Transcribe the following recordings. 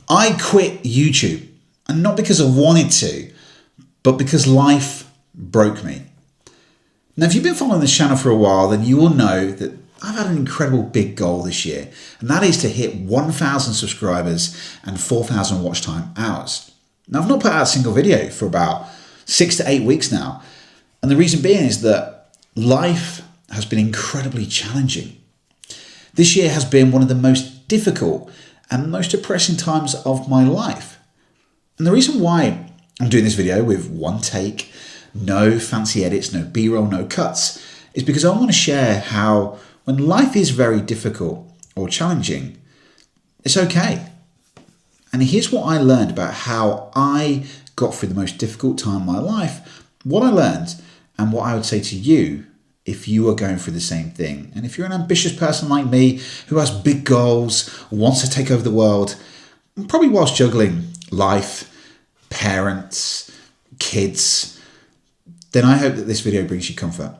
I quit YouTube, and not because I wanted to, but because life broke me. Now, if you've been following this channel for a while, then you will know that I've had an incredible big goal this year, and that is to hit 1,000 subscribers and 4,000 watch time hours. Now, I've not put out a single video for about 6 to 8 weeks now, and the reason being is that life has been incredibly challenging. This year has been one of the most difficult and most depressing times of my life. And the reason why I'm doing this video with one take, no fancy edits, no B-roll, no cuts, is because I want to share how when life is very difficult or challenging, it's okay. And here's what I learned about how I got through the most difficult time of my life, what I learned, and what I would say to you if you are going through the same thing. And if you're an ambitious person like me who has big goals, wants to take over the world, probably whilst juggling life, parents, kids, then I hope that this video brings you comfort.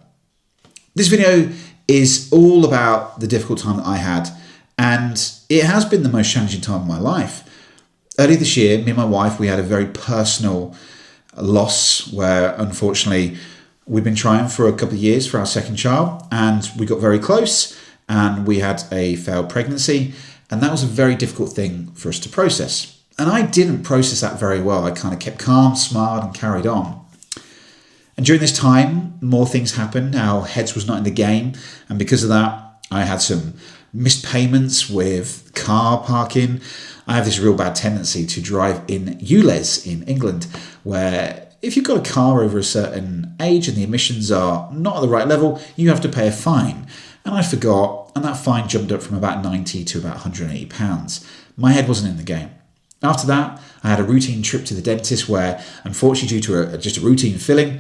This video is all about the difficult time that I had, and it has been the most challenging time of my life. Earlier this year, me and my wife, we had a very personal loss where unfortunately we've been trying for a couple of years for our second child, and we got very close and we had a failed pregnancy, and that was a very difficult thing for us to process. And I didn't process that very well. I kind of kept calm, smiled and carried on. And during this time, more things happened. Our heads was not in the game, and because of that, I had some missed payments with car parking. I have this real bad tendency to drive in ULEZ in England, where if you've got a car over a certain age and the emissions are not at the right level, you have to pay a fine. And I forgot, and that fine jumped up from about 90 to about £180. My head wasn't in the game. After that, I had a routine trip to the dentist where, unfortunately, due to just a routine filling,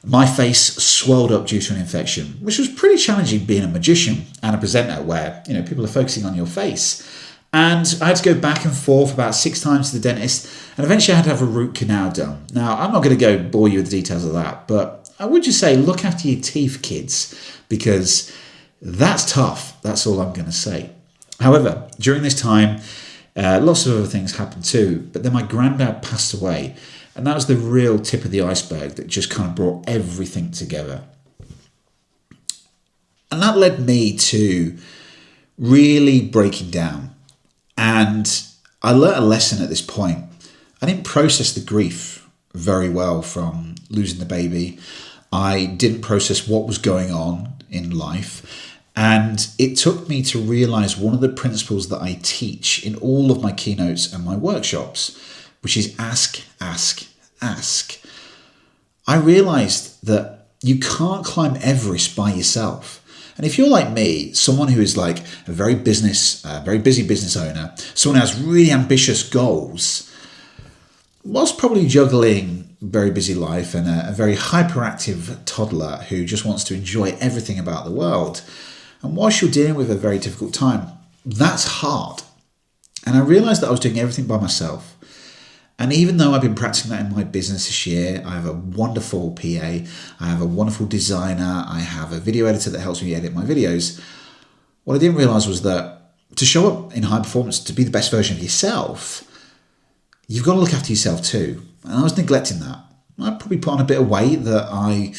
my face swelled up due to an infection, which was pretty challenging being a magician and a presenter where, people are focusing on your face. And I had to go back and forth about 6 times to the dentist, and eventually I had to have a root canal done. Now, I'm not going to go bore you with the details of that, but I would just say look after your teeth, kids, because that's tough. That's all I'm going to say. However, during this time, lots of other things happened too, but then my granddad passed away, and that was the real tip of the iceberg that just kind of brought everything together. And that led me to really breaking down. And I learnt a lesson at this point. I didn't process the grief very well from losing the baby. I didn't process what was going on in life. And it took me to realize one of the principles that I teach in all of my keynotes and my workshops, which is ask, ask, ask. I realized that you can't climb Everest by yourself. And if you're like me, someone who is like a very busy business owner, someone who has really ambitious goals, whilst probably juggling a very busy life and a very hyperactive toddler who just wants to enjoy everything about the world, and whilst you're dealing with a very difficult time, that's hard. And I realized that I was doing everything by myself. And even though I've been practicing that in my business this year, I have a wonderful PA, I have a wonderful designer, I have a video editor that helps me edit my videos. What I didn't realize was that to show up in high performance, to be the best version of yourself, you've got to look after yourself too. And I was neglecting that. I probably put on a bit of weight that I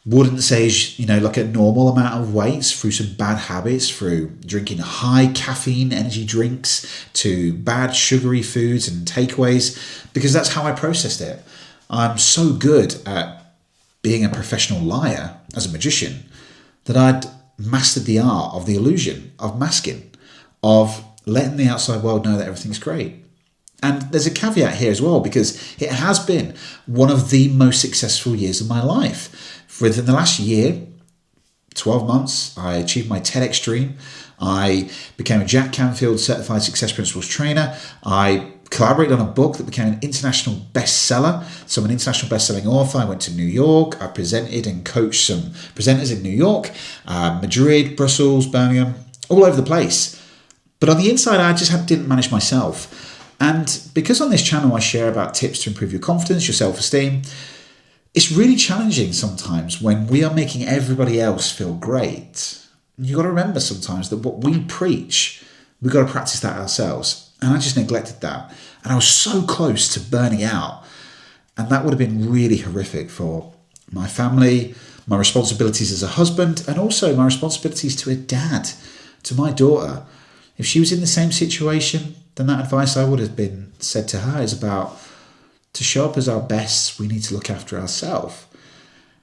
wouldn't say is, like a normal amount of weight through some bad habits, through drinking high caffeine energy drinks to bad sugary foods and takeaways, because that's how I processed it. I'm so good at being a professional liar as a magician that I'd mastered the art of the illusion, of masking, of letting the outside world know that everything's great. And there's a caveat here as well, because it has been one of the most successful years of my life. Within the last year, 12 months, I achieved my TEDx dream. I became a Jack Canfield Certified Success Principles trainer. I collaborated on a book that became an international bestseller. So I'm an international best-selling author. I went to New York. I presented and coached some presenters in New York, Madrid, Brussels, Birmingham, all over the place. But on the inside, I just didn't manage myself. And because on this channel, I share about tips to improve your confidence, your self-esteem, it's really challenging sometimes when we are making everybody else feel great. You've got to remember sometimes that what we preach, we've got to practice that ourselves. And I just neglected that. And I was so close to burning out. And that would have been really horrific for my family, my responsibilities as a husband, and also my responsibilities to a dad, to my daughter. If she was in the same situation, then that advice I would have been said to her is about, to show up as our best, we need to look after ourselves.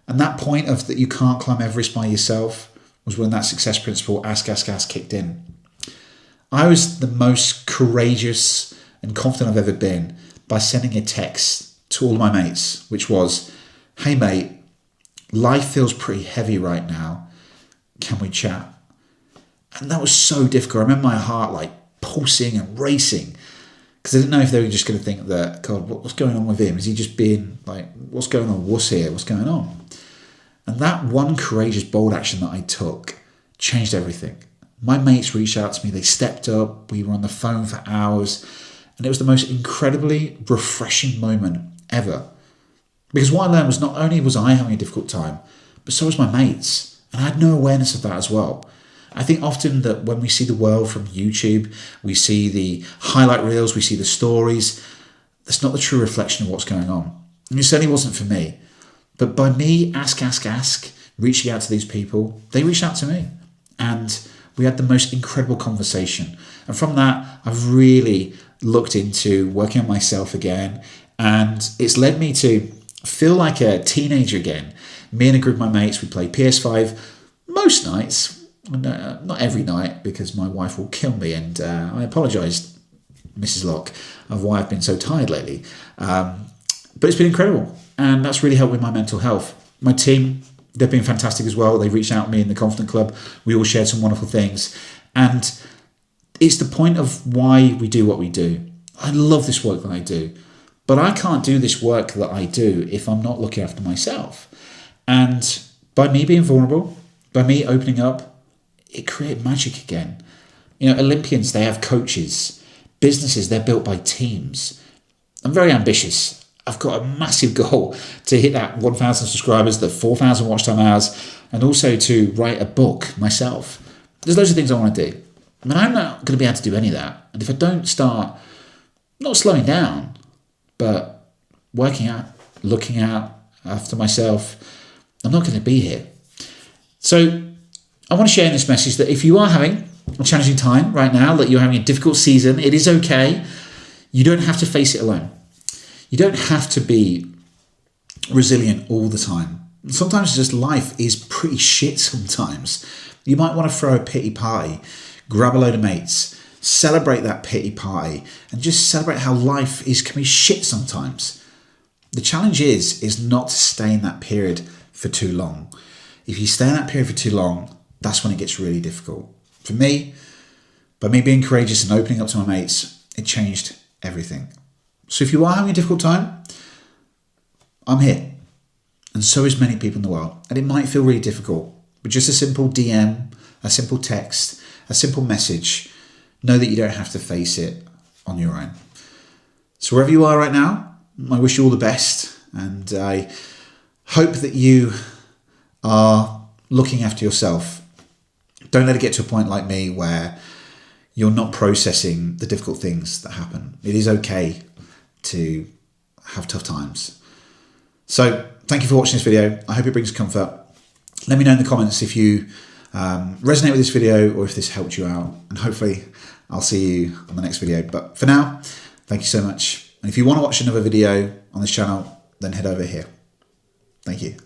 And that point of that you can't climb Everest by yourself was when that success principle, ask, kicked in. I was the most courageous and confident I've ever been by sending a text to all my mates, which was, hey mate, life feels pretty heavy right now. Can we chat? And that was so difficult. I remember my heart like pulsing and racing because I didn't know if they were just going to think that, God, what's going on with him? Is he just being like, what's going on? What's here? What's going on? And that one courageous, bold action that I took changed everything. My mates reached out to me. They stepped up. We were on the phone for hours. And it was the most incredibly refreshing moment ever. Because what I learned was not only was I having a difficult time, but so was my mates. And I had no awareness of that as well. I think often that when we see the world from YouTube, we see the highlight reels, we see the stories, that's not the true reflection of what's going on. And it certainly wasn't for me. But by me ask, reaching out to these people, they reached out to me. And we had the most incredible conversation. And from that, I've really looked into working on myself again. And it's led me to feel like a teenager again. Me and a group of my mates, we play PS5 most nights. Not every night, because my wife will kill me. And I apologise, Mrs. Locke, of why I've been so tired lately. But it's been incredible. And that's really helped with my mental health. My team, they've been fantastic as well. They reached out to me in the Confident Club. We all shared some wonderful things. And it's the point of why we do what we do. I love this work that I do. But I can't do this work that I do if I'm not looking after myself. And by me being vulnerable, by me opening up, it created magic again. You know, Olympians, they have coaches. Businesses, they're built by teams. I'm very ambitious. I've got a massive goal to hit that 1,000 subscribers, the 4,000 watch time hours, and also to write a book myself. There's loads of things I want to do. I mean, I'm not going to be able to do any of that. And if I don't start, not slowing down, but working out, looking out after myself, I'm not going to be here. So I want to share in this message that if you are having a challenging time right now, that you're having a difficult season, it is okay. You don't have to face it alone. You don't have to be resilient all the time. Sometimes just life is pretty shit sometimes. You might want to throw a pity party, grab a load of mates, celebrate that pity party, and just celebrate how life can be shit sometimes. The challenge is not to stay in that period for too long. If you stay in that period for too long, that's when it gets really difficult. For me, by me being courageous and opening up to my mates, it changed everything. So if you are having a difficult time, I'm here. And so is many people in the world. And it might feel really difficult, but just a simple DM, a simple text, a simple message, know that you don't have to face it on your own. So wherever you are right now, I wish you all the best. And I hope that you are looking after yourself. Don't let it get to a point like me where you're not processing the difficult things that happen. It is okay to have tough times. So thank you for watching this video. I hope it brings comfort. Let me know in the comments if you resonate with this video or if this helped you out. And hopefully I'll see you on the next video. But for now, thank you so much. And if you want to watch another video on this channel, then head over here. Thank you.